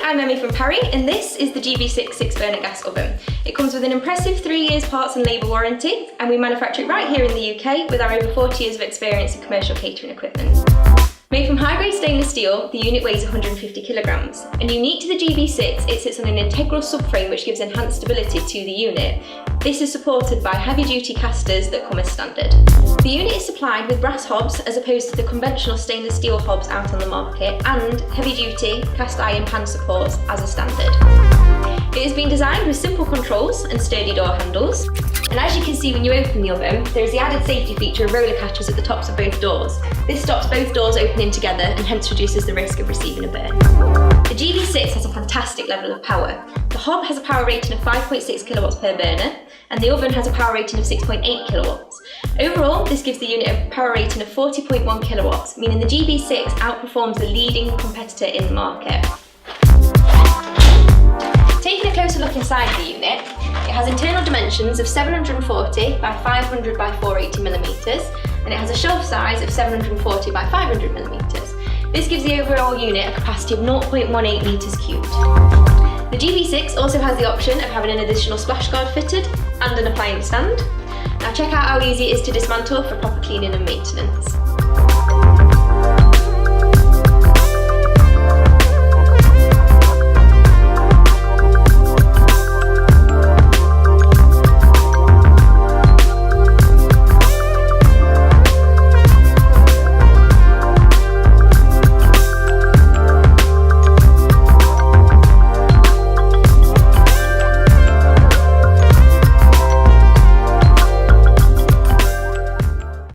I'm Emmy from Parry, and this is the GB6 6-burner gas oven. It comes with an impressive 3 years parts and labour warranty, and we manufacture it right here in the UK with our over 40 years of experience in commercial catering equipment. Made from high-grade stainless steel, the unit weighs 150 kilograms, and unique to the GB6, it sits on an integral subframe which gives enhanced stability to the unit. This is supported by heavy-duty casters that come as standard. The unit is supplied with brass hobs as opposed to the conventional stainless steel hobs out on the market, and heavy-duty cast iron pan supports as a standard. It has been designed with simple controls and sturdy door handles, and as you can see when you open the oven, there is the added safety feature of roller catchers at the tops of both doors. This stops both doors opening together and hence reduces the risk of receiving a burn. The GB6 has a fantastic level of power. The hob has a power rating of 5.6 kilowatts per burner, and the oven has a power rating of 6.8 kilowatts. Overall, this gives the unit a power rating of 40.1 kilowatts, meaning the GB6 outperforms the leading competitor in the market. Taking a closer look inside the unit, it has internal dimensions of 740 by 500 by 480 millimeters, and it has a shelf size of 740 by 500 millimeters. This gives the overall unit a capacity of 0.18 meters cubed. The GB6 also has the option of having an additional splash guard fitted and an appliance stand. Now check out how easy it is to dismantle for proper cleaning and maintenance.